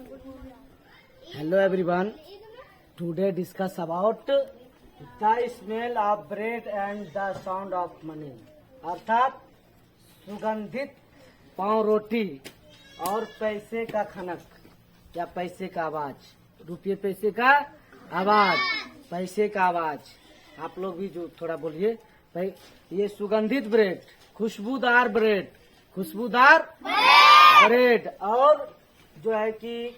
Hello everyone. Today discuss about the smell of bread and the sound of money. अर्थात सुगंधित पाव रोटी और पैसे का खनक या पैसे का आवाज, रुपये पैसे का आवाज, पैसे का आवाज। आप लोग भी जो थोड़ा बोलिए। ये सुगंधित ब्रेड, खुशबूदार ब्रेड, खुशबूदार ब्रेड और जो है कि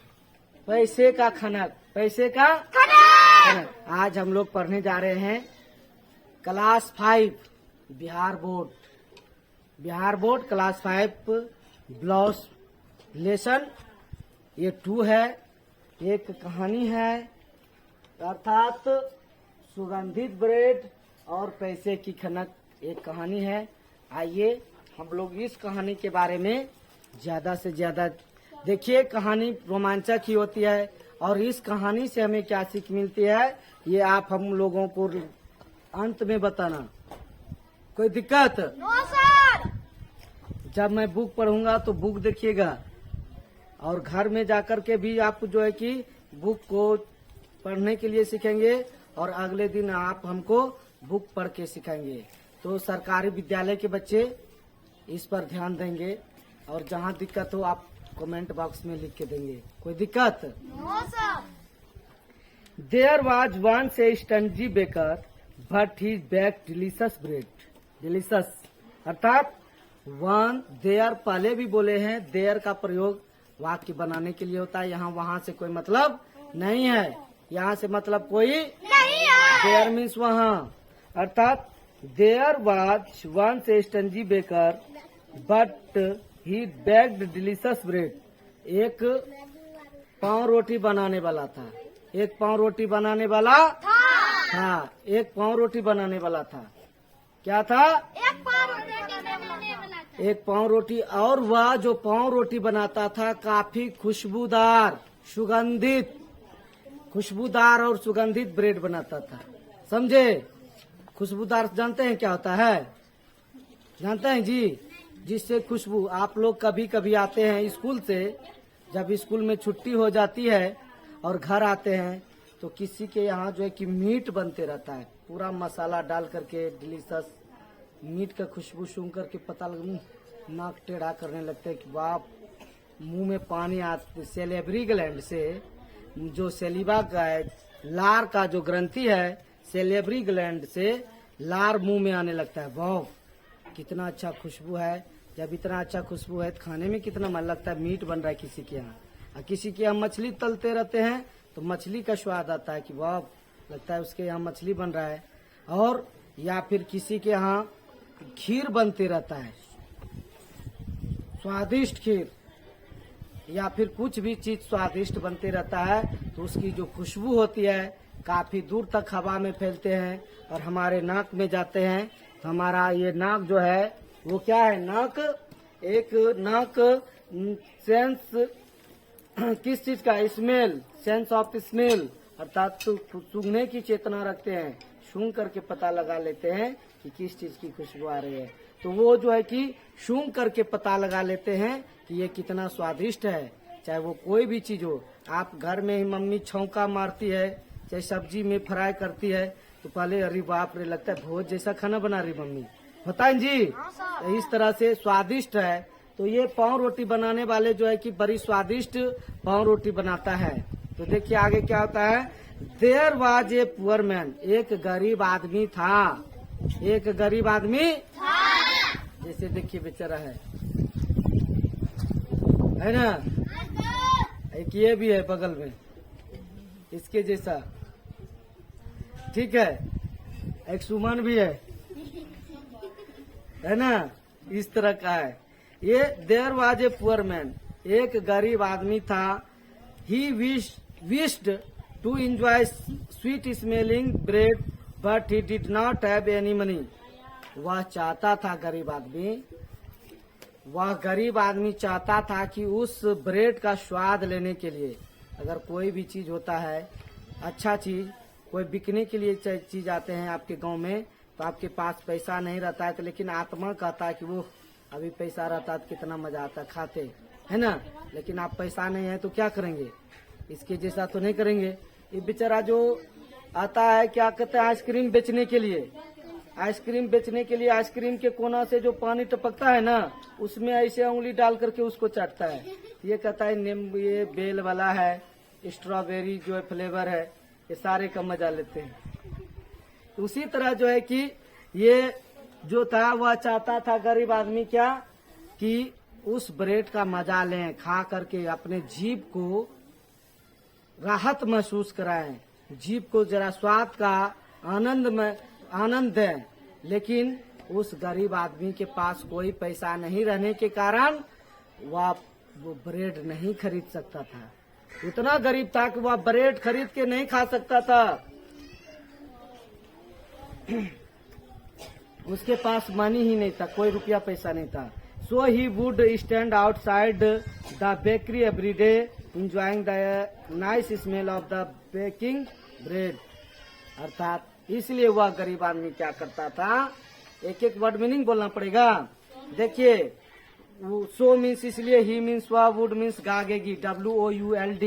पैसे का खनक, पैसे का खनक। आज हम लोग पढ़ने जा रहे हैं क्लास 5 बिहार बोर्ड क्लास 5 ब्लॉस लेसन ये 2 है। एक कहानी है अर्थात सुगंधित ब्रेड और पैसे की खनक, एक कहानी है। आइए हम लोग इस कहानी के बारे में ज्यादा से ज्यादा देखिए। कहानी रोमांचक ही होती है और इस कहानी से हमें क्या सीख मिलती है ये आप हम लोगों को अंत में बताना। कोई दिक्कत? No sir. जब मैं बुक पढ़ूंगा तो बुक देखिएगा और घर में जाकर के भी आप जो है कि बुक को पढ़ने के लिए सीखेंगे और अगले दिन आप हमको बुक पढ़ के सिखाएंगे। तो सरकारी विद्यालय के बच्चे इस पर ध्यान देंगे और जहाँ दिक्कत हो आप कमेंट बॉक्स में लिख के देंगे। कोई दिक्कत? No sir. There was once a stingy baker but he bake delicious bread. Delicious अर्थात वन देयर पहले भी बोले हैं, देयर का प्रयोग वाक्य बनाने के लिए होता है। यहाँ वहाँ से कोई मतलब नहीं है, यहाँ से मतलब कोई नहीं है। देयर मीन्स वहाँ, अर्थात there was once a stingy baker but he baked delicious bread. एक पाव रोटी बनाने वाला था, एक पाव रोटी बनाने वाला था, एक पाव रोटी बनाने वाला था। क्या था? एक पाव रोटी। और वह जो पाव रोटी बनाता था काफी खुशबूदार, सुगंधित, खुशबूदार और सुगंधित ब्रेड बनाता था। समझे? खुशबूदार जानते हैं क्या होता है? जानते हैं जी? जिससे खुशबू, आप लोग कभी कभी आते हैं स्कूल से, जब स्कूल में छुट्टी हो जाती है और घर आते हैं तो किसी के यहाँ जो है कि मीट बनते रहता है, पूरा मसाला डाल करके डिलीशियस मीट का खुशबू सूंघ करके पता लग नाक टेढ़ा करने लगते हैं कि वाह, मुंह में पानी आते। सेलेब्री ग्लैंड से जो सेलिबा का है, लार का जो ग्रंथि है, सेलेब्री ग्लैंड से लार मुंह में आने लगता है। वाह कितना अच्छा खुशबू है। जब इतना अच्छा खुशबू है तो खाने में कितना मन लगता है। मीट बन रहा है किसी के यहाँ, और किसी के यहाँ मछली तलते रहते हैं तो मछली का स्वाद आता है कि वाह, लगता है उसके यहाँ मछली बन रहा है। और या फिर किसी के यहाँ खीर बनते रहता है, स्वादिष्ट खीर, या फिर कुछ भी चीज स्वादिष्ट बनते रहता है तो उसकी जो खुशबू होती है काफी दूर तक हवा में फैलते हैं और हमारे नाक में जाते हैं। तो हमारा ये नाक जो है वो क्या है? नाक एक नाक सेंस किस चीज का? स्मेल, सेंस ऑफ स्मेल, अर्थात सूंघने की चेतना रखते हैं, सूंघ करके पता लगा लेते हैं कि किस चीज की खुशबू आ रही है। तो वो जो है कि सूंघ करके पता लगा लेते हैं कि ये कितना स्वादिष्ट है। चाहे वो कोई भी चीज हो, आप घर में ही मम्मी छौंका मारती है, चाहे सब्जी में फ्राई करती है तो पहले अरे बाप रे, लगता है भोज जैसा खाना बना रही मम्मी, होता है जी। तो इस तरह से स्वादिष्ट है। तो ये पाव रोटी बनाने वाले जो है कि बड़ी स्वादिष्ट पाव रोटी बनाता है। तो देखिए आगे क्या होता है। There was a poor man, एक गरीब आदमी था, एक गरीब आदमी था। जैसे देखिए बेचारा है ना, एक ये भी है बगल में इसके जैसा, ठीक है, एक सुमन भी है ना, इस तरह का है ये। There was a poor man, एक गरीब आदमी था। He wished to enjoy sweet smelling bread but he did not have any money. वह चाहता था, गरीब आदमी, वह गरीब आदमी चाहता था कि उस ब्रेड का स्वाद लेने के लिए, अगर कोई भी चीज होता है अच्छा चीज, कोई बिकने के लिए चीज आते हैं आपके गांव में तो आपके पास पैसा नहीं रहता है तो लेकिन आत्मा कहता है कि वो अभी पैसा रहता तो कितना मजा आता, खाते है ना। लेकिन आप पैसा नहीं है तो क्या करेंगे, इसके जैसा तो नहीं करेंगे। ये बेचारा जो आता है क्या कहते हैं, आइसक्रीम बेचने के लिए, आइसक्रीम बेचने के लिए आइसक्रीम के कोना से जो पानी टपकता है ना, उसमें ऐसे उंगली डाल करके उसको चाटता है। ये कहता है नींबू, ये बेल वाला है, स्ट्रॉबेरी जो है फ्लेवर है, ये सारे का मजा लेते हैं। तो उसी तरह जो है कि ये जो था वह चाहता था गरीब आदमी क्या कि उस ब्रेड का मजा लें, खा करके अपने जीभ को राहत महसूस कराएं, जीभ को जरा स्वाद का आनंद दें। लेकिन उस गरीब आदमी के पास कोई पैसा नहीं रहने के कारण वह वो ब्रेड नहीं खरीद सकता था। इतना गरीब था कि वह ब्रेड खरीद के नहीं खा सकता था। उसके पास मनी ही नहीं था, कोई रुपया पैसा नहीं था। So he would stand outside the bakery every day enjoying the nice smell of the baking bread। अर्थात इसलिए वह गरीब आदमी क्या करता था, एक एक वर्ड मीनिंग बोलना पड़ेगा। देखिए, सो मीन्स इसलिए, ही मीन्स वह, वुड मीन्स गागेगी, WOULD,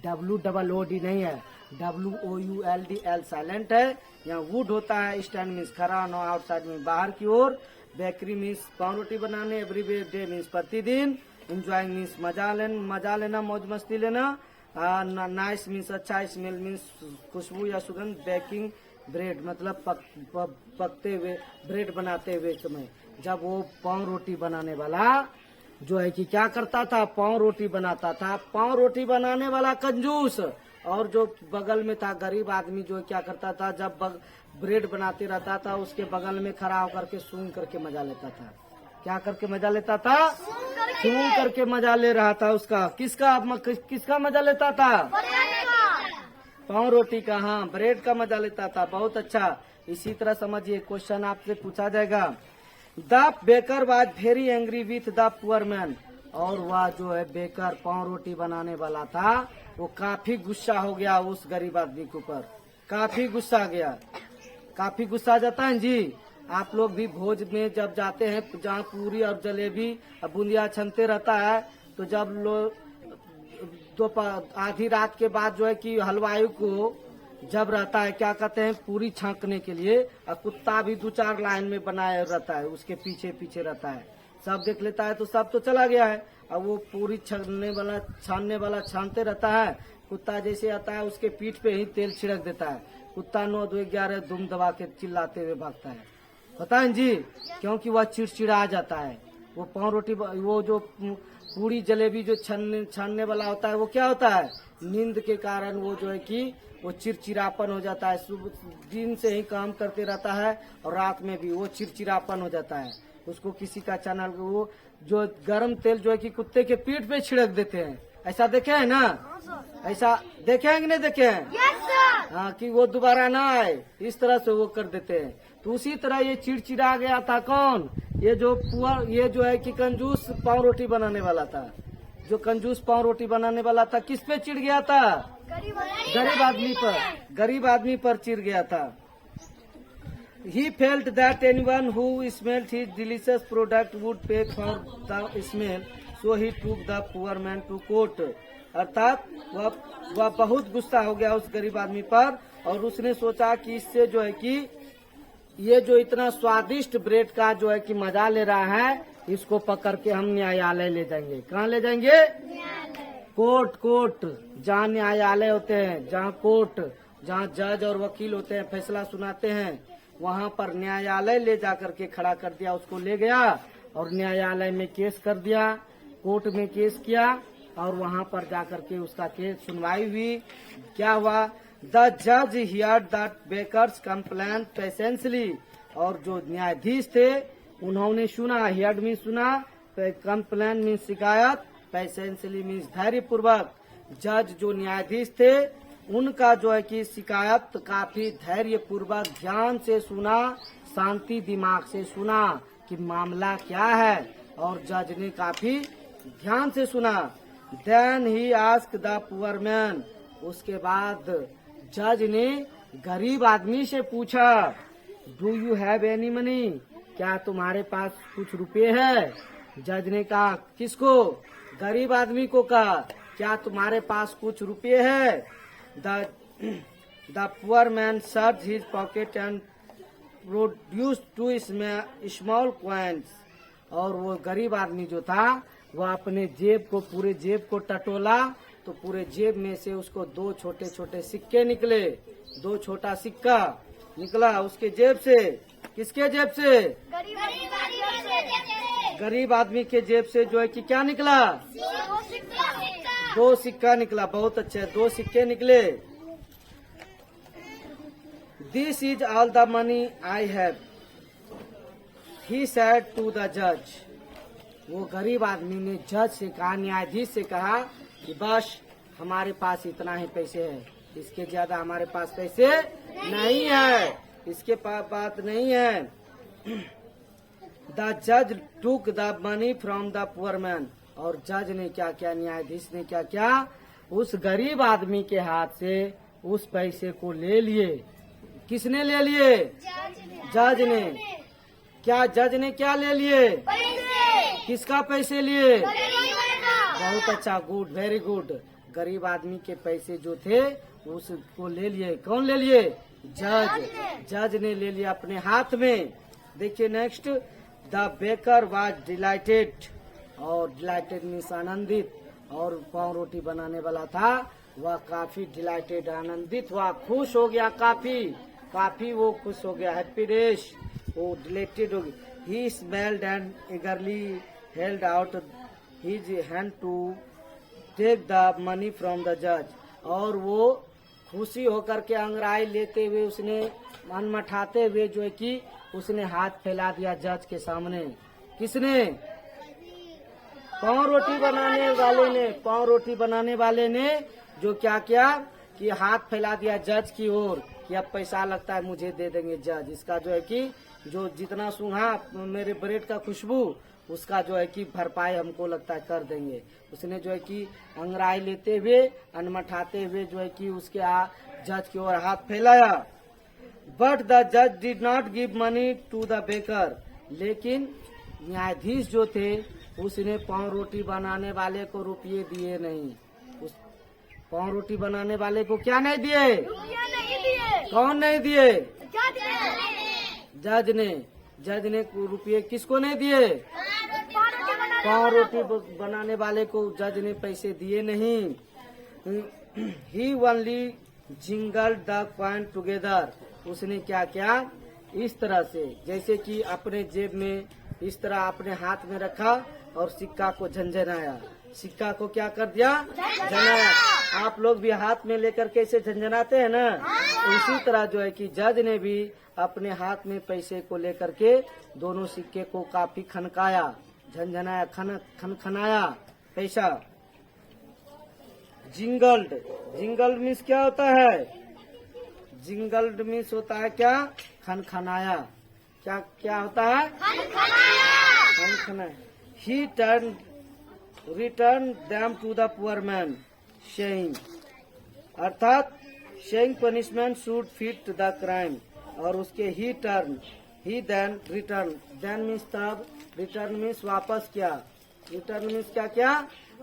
WOOD नहीं है, WOULD, L साइलेंट है। यहाँ वुड होता है, स्टैंड मीन्स खड़ा, नो आउटसाइड में बाहर की ओर, बेकरी मीन्स पाव रोटी बनाने, एवरी डे मीन्स प्रतिदिन, इंजॉइंग मीन्स मजा लेना, मौज मस्ती लेना, नाइस मीन्स अच्छा, स्मेल मीन्स खुशबू या सुगंध, बेकिंग ब्रेड मतलब पकते हुए, ब्रेड बनाते हुए समय। जब वो पाव रोटी बनाने वाला जो है कि क्या करता था, पाव रोटी बनाता था, पाव रोटी बनाने वाला कंजूस, और जो बगल में था गरीब आदमी जो क्या करता था, जब ब्रेड बनाते रहता था उसके बगल में खड़ा होकर के सूंघ करके मजा लेता था। क्या करके मजा लेता था, सूंघ करके मजा ले रहा था। उसका किसका मजा लेता था, पाव रोटी का, हाँ ब्रेड का मजा लेता था। बहुत अच्छा। इसी तरह समझिए, क्वेश्चन आपसे पूछा जाएगा, the baker was very angry with the poor man. और वह जो है बेकर, पाव रोटी बनाने वाला था, वो काफी गुस्सा हो गया उस गरीब आदमी के ऊपर, काफी गुस्सा आ गया। काफी गुस्सा आ जाता है जी। आप लोग भी भोज में जब जाते हैं, जहाँ पूरी और जलेबी बूंदिया छनते रहता है, तो जब लोग तो आधी रात के बाद जो है कि हलवाई को जब रहता है क्या कहते हैं, पूरी छांकने के लिए, और कुत्ता भी 2-4 लाइन में बनाए रहता है, उसके पीछे पीछे रहता है, सब देख लेता है तो सब तो चला गया है। अब वो पूरी छानने वाला छानते रहता है, कुत्ता जैसे आता है उसके पीठ पे ही तेल छिड़क देता है, कुत्ता 9-2-11 दुम दबा के चिल्लाते हुए भागता है। पता है जी, क्योंकि वह चिड़चिड़ा जाता है। वो पाव रोटी, वो जो पूरी जलेबी जो छानने वाला होता है, वो क्या होता है, नींद के कारण वो जो है कि वो चिड़चिड़ापन हो जाता है। सुबह दिन से ही काम करते रहता है और रात में भी वो चिड़चिड़ापन हो जाता है। उसको किसी का अचानक वो जो गरम तेल जो है कि कुत्ते के पीठ पे छिड़क देते हैं। ऐसा देखे है ना, ऐसा देखे हैं कि नहीं देखे हैं? हाँ, कि वो दोबारा ना आए, इस तरह से वो कर देते हैं। तो उसी तरह ये चिड़चिड़ा गया था कौन, ये जो है कि कंजूस पाव रोटी बनाने वाला था। जो कंजूस पाव रोटी बनाने वाला था, किस पे चिढ़ गया था, गरीब आदमी पर चिढ़ गया था। He felt that anyone who smelled his delicious product would pay for the smell, so he took the poor man to court। अर्थात वह बहुत गुस्सा हो गया उस गरीब आदमी पर, और उसने सोचा कि इससे जो है कि ये जो इतना स्वादिष्ट ब्रेड का जो है कि मजा ले रहा है, इसको पकड़ के हम न्यायालय ले जाएंगे। कहाँ ले जाएंगे? कोर्ट, जहाँ न्यायालय होते हैं, जहाँ कोर्ट, जहाँ जज और वकील होते हैं, फैसला सुनाते हैं, वहाँ पर न्यायालय ले जाकर के खड़ा कर दिया। उसको ले गया और न्यायालय में केस कर दिया, कोर्ट में केस किया, और वहाँ पर जाकर के उसका केस सुनवाई हुई। क्या हुआ? द जज heard that baker's complaint patiently. और जो न्यायाधीश थे उन्होंने सुना, हियर्ड मीन सुना, कंप्लेंट मीन शिकायत, पेशेंसली मीन धैर्य पूर्वक। जज जो न्यायाधीश थे उनका जो है कि शिकायत काफी धैर्य पूर्वक ध्यान से सुना, शांति दिमाग से सुना कि मामला क्या है, और जज ने काफी ध्यान से सुना। Then he asked the poor man. उसके बाद जज ने गरीब आदमी से पूछा, do you have any money? क्या तुम्हारे पास कुछ रुपए है? जज ने कहा किसको? गरीब आदमी को कहा क्या तुम्हारे पास कुछ रुपए है? The poor man search his pocket and produce two small coins. और वो गरीब आदमी जो था वह अपने पूरे जेब को टटोला तो पूरे जेब में से उसको 2 छोटे छोटे सिक्के निकले। 2 छोटा सिक्का निकला उसके जेब से। किसके जेब से? गरीब आदमी के जेब से जो है कि क्या निकला? 2 सिक्का निकला। बहुत अच्छे 2 सिक्के निकले। This is all the money I have, he said to the जज। वो गरीब आदमी ने जज से कहा, न्यायाधीश से कहा कि बस हमारे पास इतना ही पैसे है, इसके ज्यादा हमारे पास पैसे नहीं है, इसके पास बात नहीं है। द जज took the money from the poor man. और जज ने क्या किया? न्यायाधीश ने क्या किया? उस गरीब आदमी के हाथ से उस पैसे को ले लिए। किसने ले लिए? जज ने। क्या जज ने क्या ले लिए? किसका पैसे लिए? बहुत अच्छा, गुड, वेरी गुड। गरीब आदमी के पैसे जो थे उसको ले लिए। कौन ले लिए? जज। जज ने ले लिया अपने हाथ में। देखिए next, the baker was dilated. और डिलाइटेड मीन्स आनंदित। और पाव रोटी बनाने वाला था वह काफी डिलाइटेड, आनंदित हुआ, खुश हो गया, काफी वो खुश हो गया, हैप्पी डेज, वो डिलाइटेड हो गया। He smelled and eagerly held out his hand to take the money from the judge। और वो खुशी होकर के अंगड़ाई लेते हुए उसने मनमठाते हुए जो है कि उसने हाथ फैला दिया जज के सामने। किसने? पाव रोटी बनाने वाले ने जो क्या किया कि हाथ फैला दिया जज की ओर कि अब पैसा लगता है मुझे दे देंगे जज। इसका जो है कि जो जितना सूंघा मेरे ब्रेड का खुशबू उसका जो है कि भरपाई हमको लगता है कर देंगे। उसने जो है कि अंगड़ाई लेते हुए अनमठाते हुए जो है कि उसके जज की ओर हाथ फैलाया। बट द जज did not give money to the baker. लेकिन न्यायाधीश जो थे उसने पाव रोटी बनाने वाले को रुपये दिए नहीं। उस पाव रोटी बनाने वाले को क्या नहीं दिए? कौन नहीं दिए? जज ने। जज ने रुपये किसको नहीं दिए? पाव रोटी बनाने वाले को जज ने पैसे दिए नहीं। ही ओनली जिंगल्ड द कॉइन टुगेदर। उसने क्या किया? इस तरह से जैसे कि अपने जेब में इस तरह अपने हाथ में रखा और सिक्का को झंझनाया। सिक्का को क्या कर दिया? झंझनाया। आप लोग भी हाथ में लेकर कैसे झंझनाते हैं ना, उसी तरह जो है कि जज ने भी अपने हाथ में पैसे को लेकर के दोनों सिक्के को काफी खनकाया, झंझनाया, खनखनाया पैसा। जिंगल्ड। जिंगल्ड मीन्स क्या होता है? जिंगल्ड मीन्स होता है क्या? खनखनाया। क्या होता है? खनखनाया। ही return them to the poor man, saying, अर्थात saying punishment should fit the crime। और उसके ही then return, then means तब, return means वापस किया, return means क्या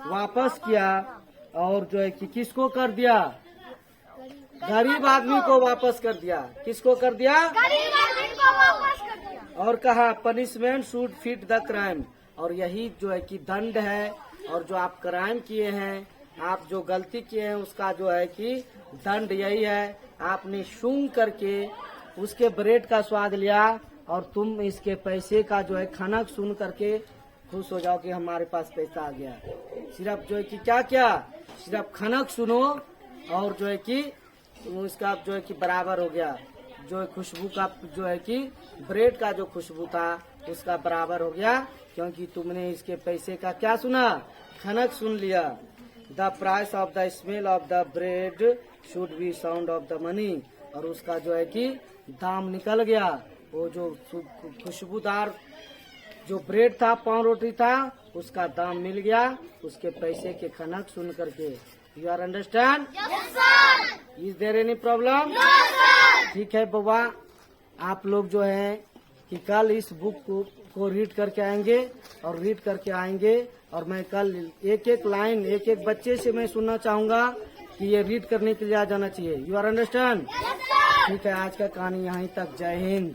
वापस किया। और जो है कि किसको कर दिया? गरीब आदमी को वापस कर दिया। किसको कर दिया? गरीब आदमी को वापस कर दिया। और कहा punishment should fit the crime. और यही जो है कि दंड है, और जो आप क्राइम किए हैं, आप जो गलती किए हैं उसका जो है कि दंड यही है। आपने सूंघ करके उसके ब्रेड का स्वाद लिया और तुम इसके पैसे का जो है खनक सुन करके खुश हो जाओ कि हमारे पास पैसा आ गया। सिर्फ जो है कि क्या सिर्फ खनक सुनो और जो है कि उसका जो है कि बराबर हो गया। जो खुशबू का जो है कि ब्रेड का जो खुशबू था उसका बराबर हो गया, क्योंकि तुमने इसके पैसे का क्या सुना? खनक सुन लिया। The price of the smell of the bread should be sound of the money. और उसका जो है कि दाम निकल गया। वो जो खुशबूदार जो ब्रेड था, पाव रोटी था, उसका दाम मिल गया उसके पैसे के खनक सुन करके। You are understand? Is there any problem? ठीक है बाबा, आप लोग जो है कि कल इस बुक को रीड करके आएंगे और रीड करके आएंगे और मैं कल एक एक लाइन एक एक बच्चे से मैं सुनना चाहूंगा कि ये रीड करने के लिए आ जाना चाहिए। You are understand? ठीक है, आज का कहानी यहीं तक। जय हिंद।